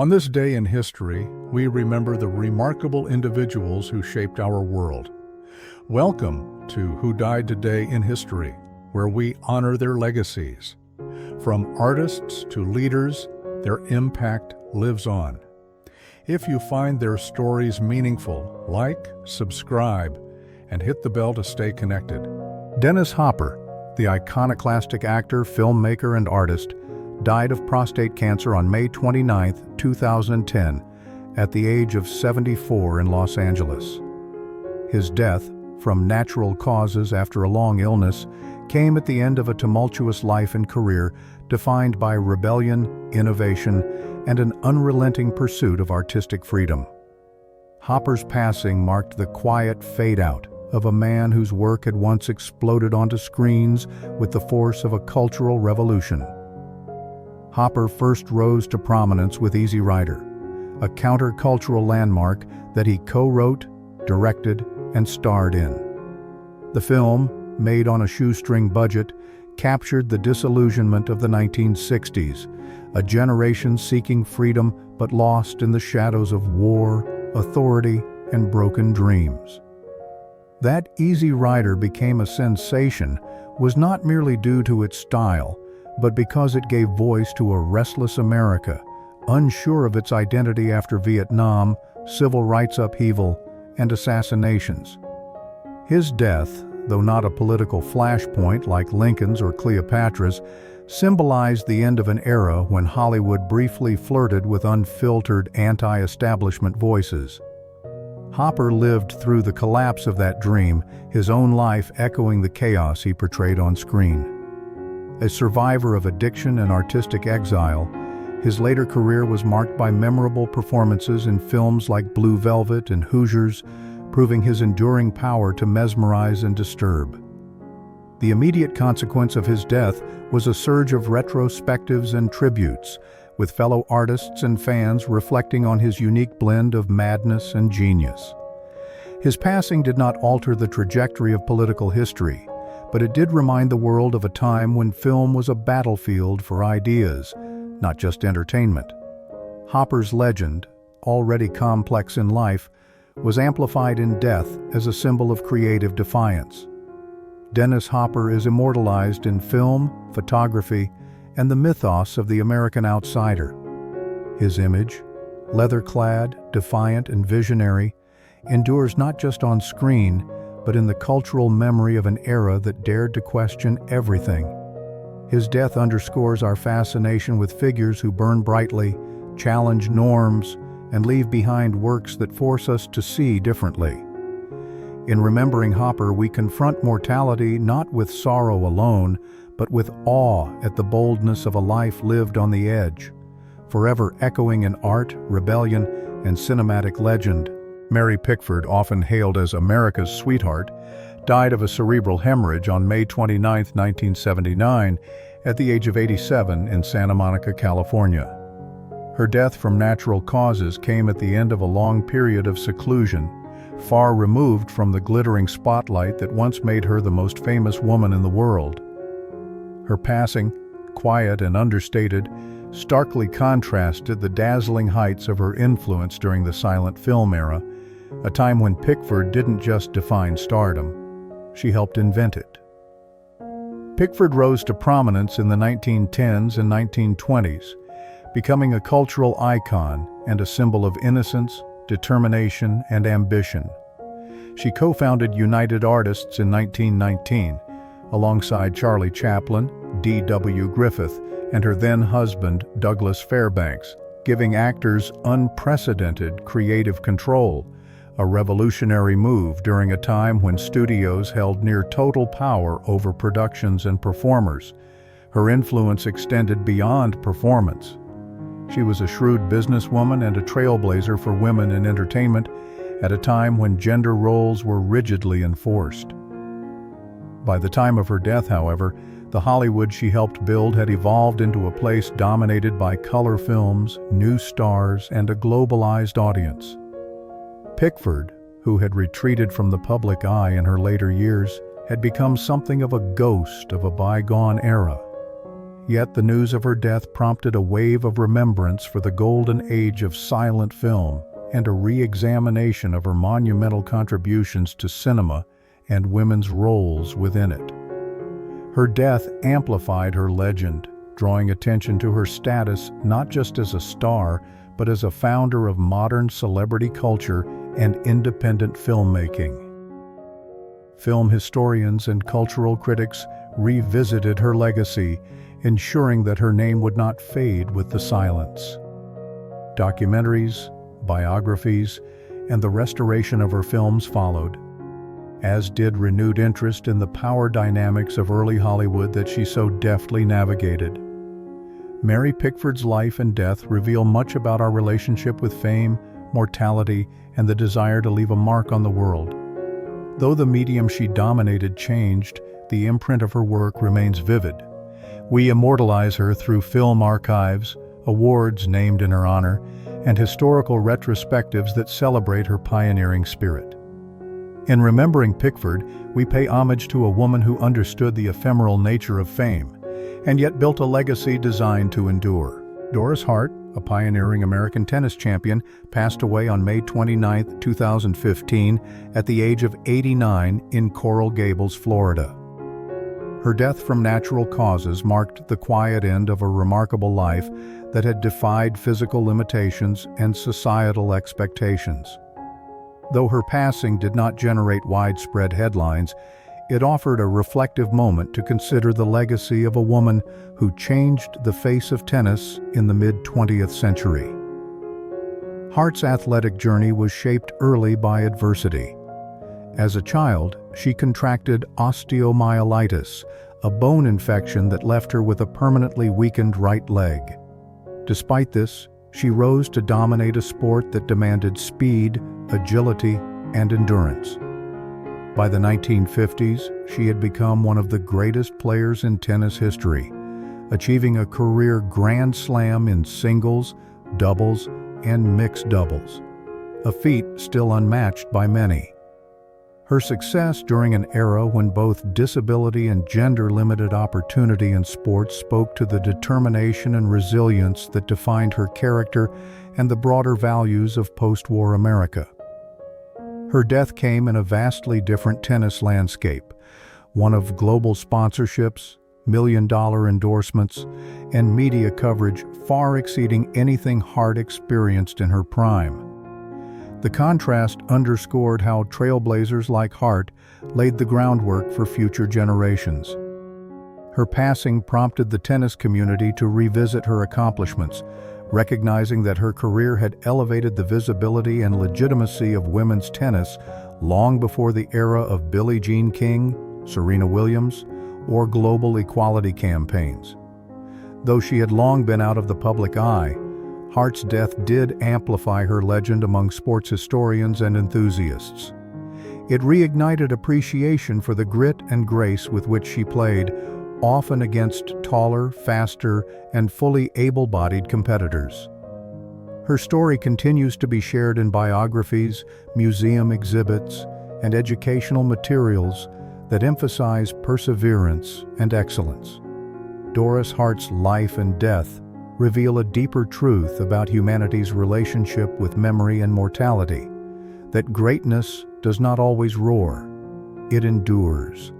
On this day in history, we remember the remarkable individuals who shaped our world. Welcome to Who Died Today in History, where we honor their legacies. From artists to leaders, their impact lives on. If you find their stories meaningful, like, subscribe, and hit the bell to stay connected. Dennis Hopper, the iconoclastic actor, filmmaker, and artist, died of prostate cancer on May 29, 2010, at the age of 74 in Los Angeles. His death, from natural causes after a long illness, came at the end of a tumultuous life and career defined by rebellion, innovation, and an unrelenting pursuit of artistic freedom. Hopper's passing marked the quiet fade-out of a man whose work had once exploded onto screens with the force of a cultural revolution. Hopper first rose to prominence with Easy Rider, a countercultural landmark that he co-wrote, directed, and starred in. The film, made on a shoestring budget, captured the disillusionment of the 1960s, a generation seeking freedom but lost in the shadows of war, authority, and broken dreams. That Easy Rider became a sensation was not merely due to its style, but because it gave voice to a restless America, unsure of its identity after Vietnam, civil rights upheaval, and assassinations. His death, though not a political flashpoint like Lincoln's or Cleopatra's, symbolized the end of an era when Hollywood briefly flirted with unfiltered anti-establishment voices. Hopper lived through the collapse of that dream, his own life echoing the chaos he portrayed on screen. A survivor of addiction and artistic exile, his later career was marked by memorable performances in films like Blue Velvet and Hoosiers, proving his enduring power to mesmerize and disturb. The immediate consequence of his death was a surge of retrospectives and tributes, with fellow artists and fans reflecting on his unique blend of madness and genius. His passing did not alter the trajectory of political history, but it did remind the world of a time when film was a battlefield for ideas, not just entertainment. Hopper's legend, already complex in life, was amplified in death as a symbol of creative defiance. Dennis Hopper is immortalized in film, photography, and the mythos of the American outsider. His image, leather-clad, defiant, and visionary, endures not just on screen, but in the cultural memory of an era that dared to question everything. His death underscores our fascination with figures who burn brightly, challenge norms, and leave behind works that force us to see differently. In remembering Hopper, we confront mortality not with sorrow alone, but with awe at the boldness of a life lived on the edge, forever echoing in art, rebellion, and cinematic legend. Mary Pickford, often hailed as America's sweetheart, died of a cerebral hemorrhage on May 29, 1979, at the age of 87 in Santa Monica, California. Her death from natural causes came at the end of a long period of seclusion, far removed from the glittering spotlight that once made her the most famous woman in the world. Her passing, quiet and understated, starkly contrasted the dazzling heights of her influence during the silent film era, a time when Pickford didn't just define stardom, she helped invent it. Pickford rose to prominence in the 1910s and 1920s, becoming a cultural icon and a symbol of innocence, determination, and ambition. She co-founded United Artists in 1919, alongside Charlie Chaplin, D.W. Griffith, and her then-husband, Douglas Fairbanks, giving actors unprecedented creative control, a revolutionary move during a time when studios held near total power over productions and performers. Her influence extended beyond performance. She was a shrewd businesswoman and a trailblazer for women in entertainment at a time when gender roles were rigidly enforced. By the time of her death, however, the Hollywood she helped build had evolved into a place dominated by color films, new stars, and a globalized audience. Pickford, who had retreated from the public eye in her later years, had become something of a ghost of a bygone era. Yet the news of her death prompted a wave of remembrance for the golden age of silent film and a re-examination of her monumental contributions to cinema and women's roles within it. Her death amplified her legend, drawing attention to her status not just as a star, but as a founder of modern celebrity culture and independent filmmaking. Film historians and cultural critics revisited her legacy, ensuring that her name would not fade with the silence. Documentaries, biographies, and the restoration of her films followed, as did renewed interest in the power dynamics of early Hollywood that she so deftly navigated. Mary Pickford's life and death reveal much about our relationship with fame, mortality, and the desire to leave a mark on the world. Though the medium she dominated changed, the imprint of her work remains vivid. We immortalize her through film archives, awards named in her honor, and historical retrospectives that celebrate her pioneering spirit. In remembering Pickford, we pay homage to a woman who understood the ephemeral nature of fame, and yet built a legacy designed to endure. Doris Hart, a pioneering American tennis champion, passed away on May 29, 2015, at the age of 89 in Coral Gables, Florida. Her death from natural causes marked the quiet end of a remarkable life that had defied physical limitations and societal expectations. Though her passing did not generate widespread headlines, it offered a reflective moment to consider the legacy of a woman who changed the face of tennis in the mid-20th century. Hart's athletic journey was shaped early by adversity. As a child, she contracted osteomyelitis, a bone infection that left her with a permanently weakened right leg. Despite this, she rose to dominate a sport that demanded speed, agility, and endurance. By the 1950s, she had become one of the greatest players in tennis history, achieving a career Grand Slam in singles, doubles, and mixed doubles, a feat still unmatched by many. Her success during an era when both disability and gender limited opportunity in sports spoke to the determination and resilience that defined her character and the broader values of post-war America. Her death came in a vastly different tennis landscape, one of global sponsorships, million-dollar endorsements, and media coverage far exceeding anything Hart experienced in her prime. The contrast underscored how trailblazers like Hart laid the groundwork for future generations. Her passing prompted the tennis community to revisit her accomplishments, recognizing that her career had elevated the visibility and legitimacy of women's tennis long before the era of Billie Jean King, Serena Williams, or global equality campaigns. Though she had long been out of the public eye, Hart's death did amplify her legend among sports historians and enthusiasts. It reignited appreciation for the grit and grace with which she played, often against taller, faster, and fully able-bodied competitors. Her story continues to be shared in biographies, museum exhibits, and educational materials that emphasize perseverance and excellence. Doris Hart's life and death reveal a deeper truth about humanity's relationship with memory and mortality, that greatness does not always roar, it endures.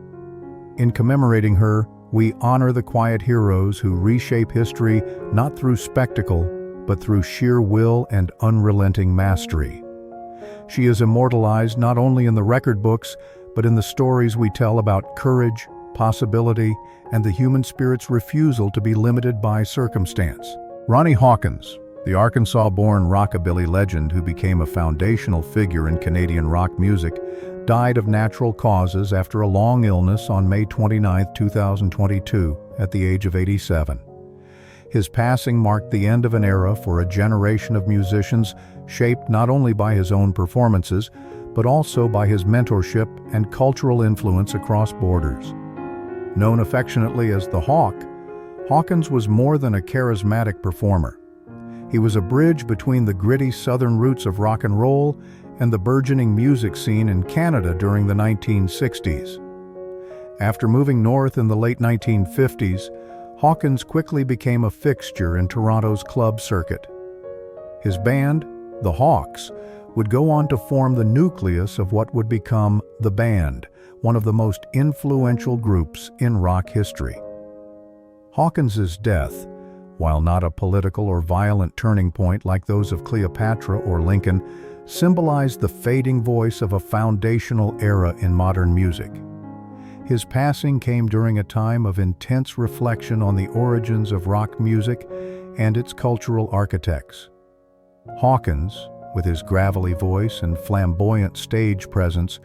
In commemorating her, we honor the quiet heroes who reshape history not through spectacle, but through sheer will and unrelenting mastery. She is immortalized not only in the record books, but in the stories we tell about courage, possibility, and the human spirit's refusal to be limited by circumstance. Ronnie Hawkins, the Arkansas-born rockabilly legend who became a foundational figure in Canadian rock music, died of natural causes after a long illness on May 29, 2022, at the age of 87. His passing marked the end of an era for a generation of musicians shaped not only by his own performances, but also by his mentorship and cultural influence across borders. Known affectionately as the Hawk, Hawkins was more than a charismatic performer. He was a bridge between the gritty southern roots of rock and roll and the burgeoning music scene in Canada during the 1960s. After moving north in the late 1950s, Hawkins quickly became a fixture in Toronto's club circuit. His band, the Hawks, would go on to form the nucleus of what would become the Band, one of the most influential groups in rock history. Hawkins's death, while not a political or violent turning point like those of Cleopatra or Lincoln, symbolized the fading voice of a foundational era in modern music. His passing came during a time of intense reflection on the origins of rock music and its cultural architects. Hawkins, with his gravelly voice and flamboyant stage presence,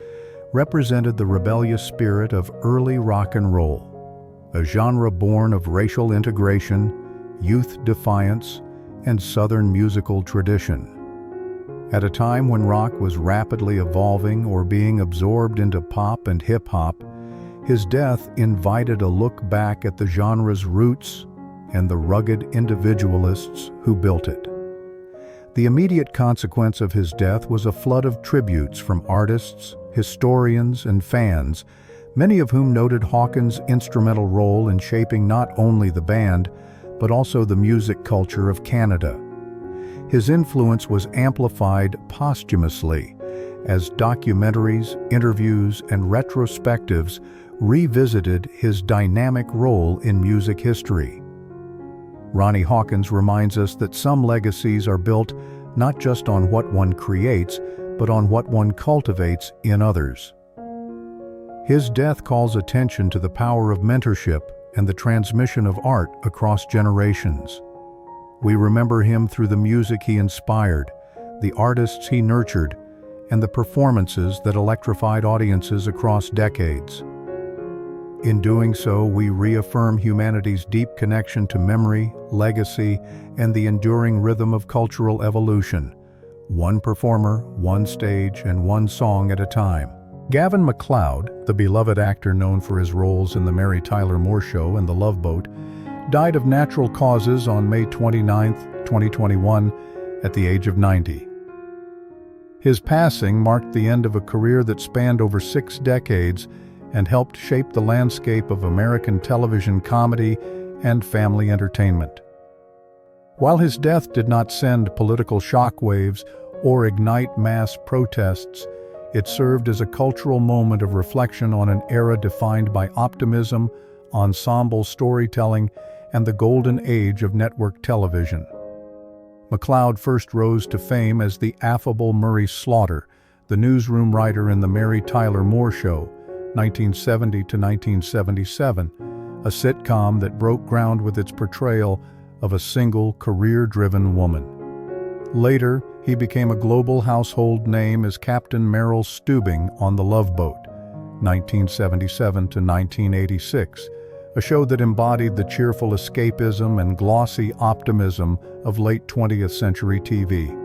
represented the rebellious spirit of early rock and roll, a genre born of racial integration, youth defiance, and Southern musical tradition. At a time when rock was rapidly evolving or being absorbed into pop and hip-hop, his death invited a look back at the genre's roots and the rugged individualists who built it. The immediate consequence of his death was a flood of tributes from artists, historians, and fans, many of whom noted Hawkins' instrumental role in shaping not only the band, but also the music culture of Canada. His influence was amplified posthumously as documentaries, interviews, and retrospectives revisited his dynamic role in music history. Ronnie Hawkins reminds us that some legacies are built not just on what one creates, but on what one cultivates in others. His death calls attention to the power of mentorship and the transmission of art across generations. We remember him through the music he inspired, the artists he nurtured, and the performances that electrified audiences across decades. In doing so, we reaffirm humanity's deep connection to memory, legacy, and the enduring rhythm of cultural evolution, one performer, one stage, and one song at a time. Gavin Mloud, the beloved actor known for his roles in The Mary Tyler Moore Show and The Love Boat, died of natural causes on May 29, 2021, at the age of 90. His passing marked the end of a career that spanned over 6 decades and helped shape the landscape of American television comedy and family entertainment. While his death did not send political shockwaves or ignite mass protests, it served as a cultural moment of reflection on an era defined by optimism, ensemble storytelling, and the golden age of network television. Mloud first rose to fame as the affable Murray Slaughter, the newsroom writer in The Mary Tyler Moore Show, 1970 to 1977, a sitcom that broke ground with its portrayal of a single, career-driven woman. Later, he became a global household name as Captain Merrill Steubing on The Love Boat, 1977 to 1986, a show that embodied the cheerful escapism and glossy optimism of late 20th century TV.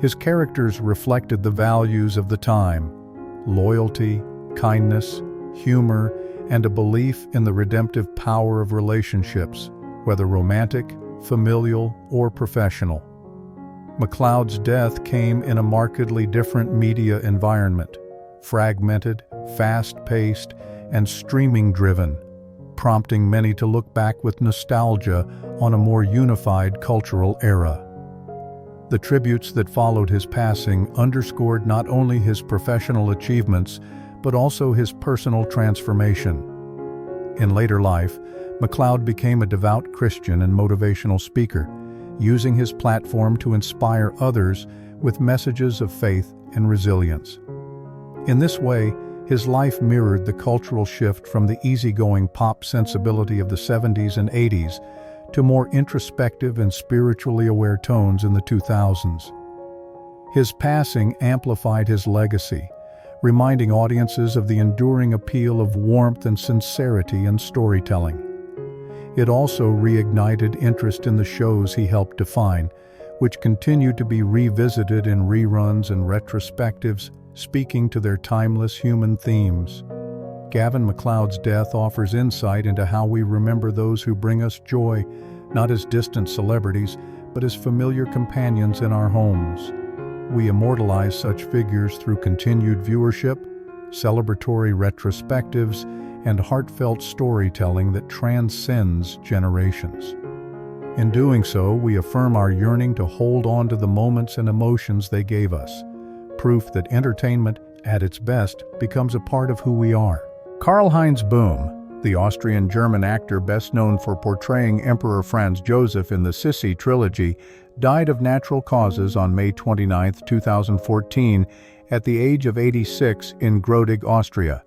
His characters reflected the values of the time: loyalty, kindness, humor, and a belief in the redemptive power of relationships, whether romantic, familial, or professional. Mloud's death came in a markedly different media environment, fragmented, fast-paced, and streaming-driven, prompting many to look back with nostalgia on a more unified cultural era. The tributes that followed his passing underscored not only his professional achievements, but also his personal transformation. In later life, Mloud became a devout Christian and motivational speaker, using his platform to inspire others with messages of faith and resilience. In this way, his life mirrored the cultural shift from the easygoing pop sensibility of the 70s and 80s to more introspective and spiritually aware tones in the 2000s. His passing amplified his legacy, reminding audiences of the enduring appeal of warmth and sincerity in storytelling. It also reignited interest in the shows he helped define, which continue to be revisited in reruns and retrospectives, speaking to their timeless human themes. Gavin Mloud's death offers insight into how we remember those who bring us joy, not as distant celebrities, but as familiar companions in our homes. We immortalize such figures through continued viewership, celebratory retrospectives, and heartfelt storytelling that transcends generations. In doing so, we affirm our yearning to hold on to the moments and emotions they gave us, proof that entertainment, at its best, becomes a part of who we are. Karl-Heinz Boom, the Austrian-German actor best known for portraying Emperor Franz Joseph in the Sissi trilogy, died of natural causes on May 29, 2014, at the age of 86 in Grodig, Austria.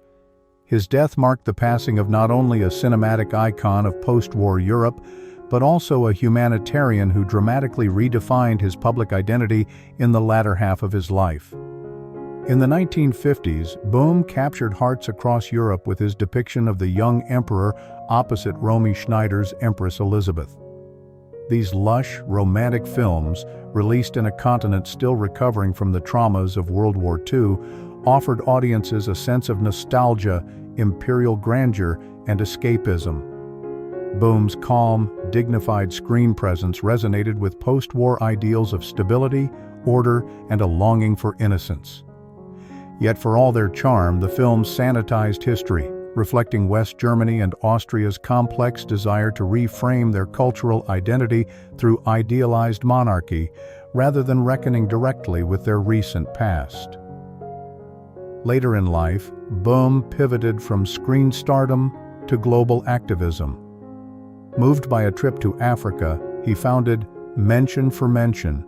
His death marked the passing of not only a cinematic icon of post-war Europe, but also a humanitarian who dramatically redefined his public identity in the latter half of his life. In the 1950s, Boom captured hearts across Europe with his depiction of the young emperor opposite Romy Schneider's Empress Elizabeth. These lush, romantic films, released in a continent still recovering from the traumas of World War II, offered audiences a sense of nostalgia, imperial grandeur, and escapism. Boom's calm, dignified screen presence resonated with post-war ideals of stability, order, and a longing for innocence. Yet for all their charm, the films sanitized history, reflecting West Germany and Austria's complex desire to reframe their cultural identity through idealized monarchy, rather than reckoning directly with their recent past. Later in life, Boom pivoted from screen stardom to global activism. Moved by a trip to Africa, he founded Mention for Mention,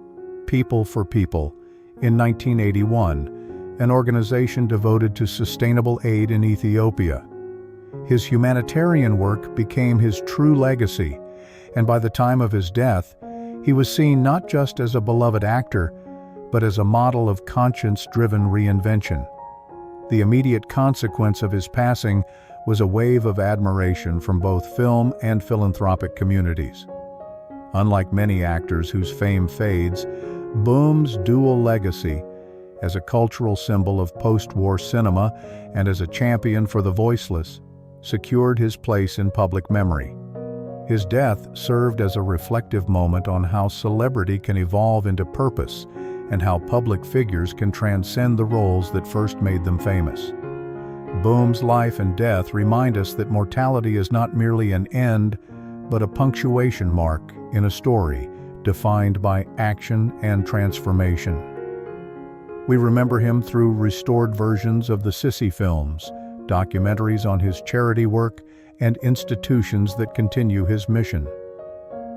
People for People, in 1981, an organization devoted to sustainable aid in Ethiopia. His humanitarian work became his true legacy, and by the time of his death, he was seen not just as a beloved actor, but as a model of conscience-driven reinvention. The immediate consequence of his passing was a wave of admiration from both film and philanthropic communities. Unlike many actors whose fame fades, Boom's dual legacy, as a cultural symbol of post-war cinema and as a champion for the voiceless, secured his place in public memory. His death served as a reflective moment on how celebrity can evolve into purpose and how public figures can transcend the roles that first made them famous. Boom's life and death remind us that mortality is not merely an end, but a punctuation mark in a story defined by action and transformation. We remember him through restored versions of the Sissi films, documentaries on his charity work, and institutions that continue his mission.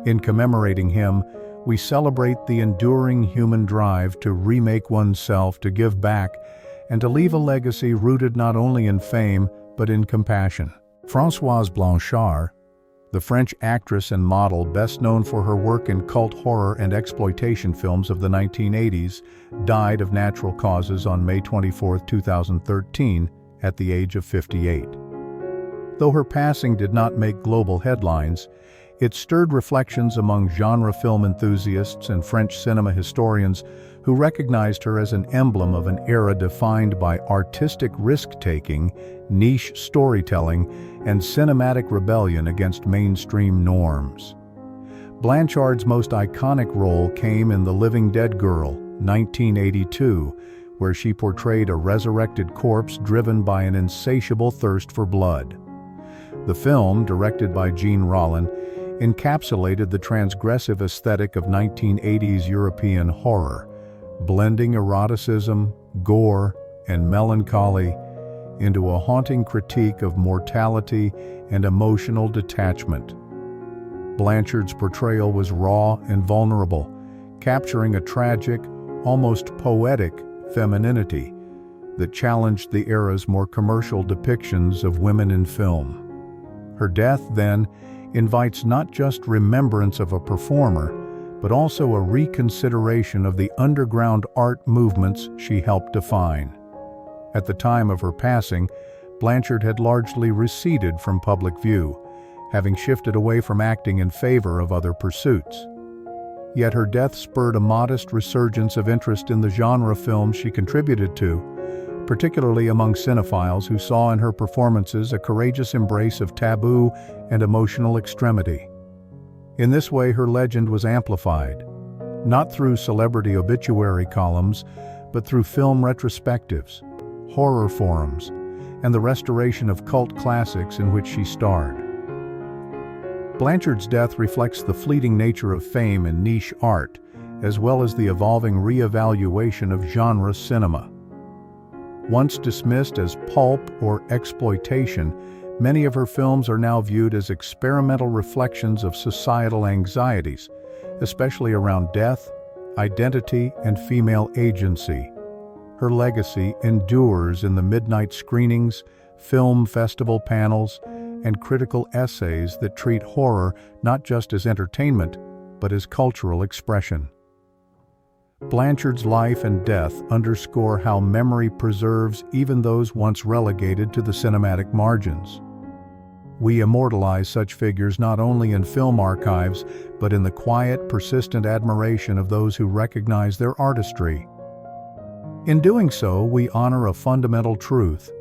In commemorating him, we celebrate the enduring human drive to remake oneself, to give back, and to leave a legacy rooted not only in fame, but in compassion. Francoise Blanchard, the French actress and model best known for her work in cult horror and exploitation films of the 1980s, died of natural causes on May 24, 2013, at the age of 58. Though her passing did not make global headlines, it stirred reflections among genre film enthusiasts and French cinema historians who recognized her as an emblem of an era defined by artistic risk-taking, niche storytelling, and cinematic rebellion against mainstream norms. Blanchard's most iconic role came in The Living Dead Girl, 1982, where she portrayed a resurrected corpse driven by an insatiable thirst for blood. The film, directed by Jean Rollin, encapsulated the transgressive aesthetic of 1980s European horror, blending eroticism, gore, and melancholy into a haunting critique of mortality and emotional detachment. Blanchard's portrayal was raw and vulnerable, capturing a tragic, almost poetic femininity that challenged the era's more commercial depictions of women in film. Her death, then, invites not just remembrance of a performer, but also a reconsideration of the underground art movements she helped define. At the time of her passing, Blanchard had largely receded from public view, having shifted away from acting in favor of other pursuits. Yet her death spurred a modest resurgence of interest in the genre films she contributed to, particularly among cinephiles who saw in her performances a courageous embrace of taboo and emotional extremity. In this way, her legend was amplified, not through celebrity obituary columns, but through film retrospectives, horror forums, and the restoration of cult classics in which she starred. Blanchard's death reflects the fleeting nature of fame in niche art, as well as the evolving re-evaluation of genre cinema. Once dismissed as pulp or exploitation, many of her films are now viewed as experimental reflections of societal anxieties, especially around death, identity, and female agency. Her legacy endures in the midnight screenings, film festival panels, and critical essays that treat horror not just as entertainment, but as cultural expression. Blanchard's life and death underscore how memory preserves even those once relegated to the cinematic margins. We immortalize such figures not only in film archives, but in the quiet, persistent admiration of those who recognize their artistry. In doing so, we honor a fundamental truth,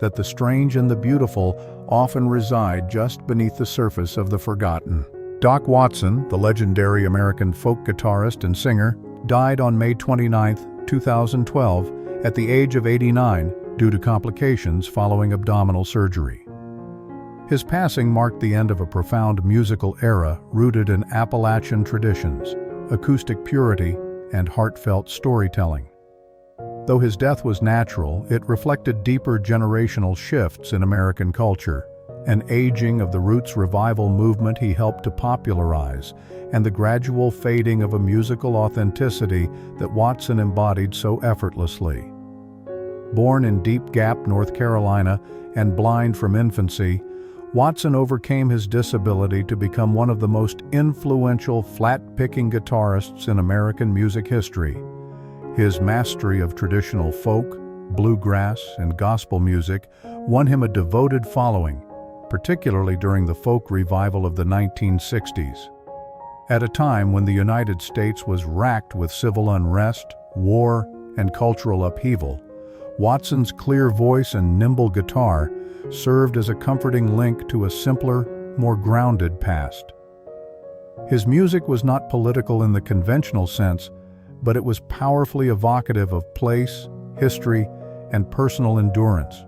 that the strange and the beautiful often reside just beneath the surface of the forgotten. Doc Watson, the legendary American folk guitarist and singer, died on May 29, 2012, at the age of 89 due to complications following abdominal surgery. His passing marked the end of a profound musical era rooted in Appalachian traditions, acoustic purity, and heartfelt storytelling. Though his death was natural, it reflected deeper generational shifts in American culture, an aging of the roots revival movement he helped to popularize, and the gradual fading of a musical authenticity that Watson embodied so effortlessly. Born in Deep Gap, North Carolina, and blind from infancy, Watson overcame his disability to become one of the most influential flat-picking guitarists in American music history. His mastery of traditional folk, bluegrass, and gospel music won him a devoted following, particularly during the folk revival of the 1960s. At a time when the United States was racked with civil unrest, war, and cultural upheaval, Watson's clear voice and nimble guitar served as a comforting link to a simpler, more grounded past. His music was not political in the conventional sense, but it was powerfully evocative of place, history, and personal endurance.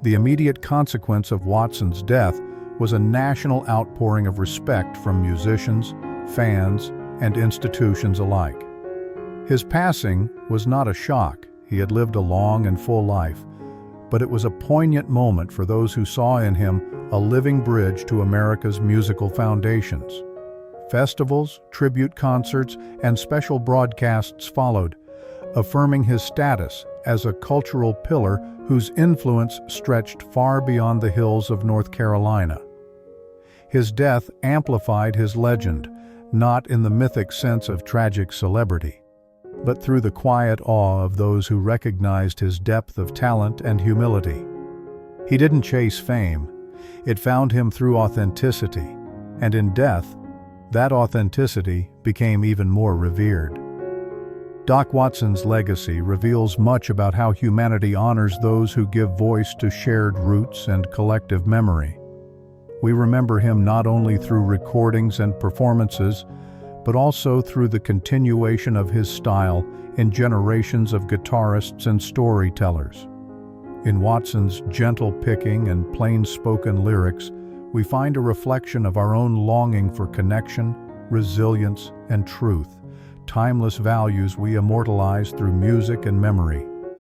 The immediate consequence of Watson's death was a national outpouring of respect from musicians, fans, and institutions alike. His passing was not a shock. He had lived a long and full life, but it was a poignant moment for those who saw in him a living bridge to America's musical foundations. Festivals, tribute concerts, and special broadcasts followed, affirming his status as a cultural pillar whose influence stretched far beyond the hills of North Carolina. His death amplified his legend, not in the mythic sense of tragic celebrity, but through the quiet awe of those who recognized his depth of talent and humility. He didn't chase fame. It found him through authenticity, and in death, that authenticity became even more revered. Doc Watson's legacy reveals much about how humanity honors those who give voice to shared roots and collective memory. We remember him not only through recordings and performances, but also through the continuation of his style in generations of guitarists and storytellers. In Watson's gentle picking and plain-spoken lyrics, we find a reflection of our own longing for connection, resilience, and truth, timeless values we immortalize through music and memory.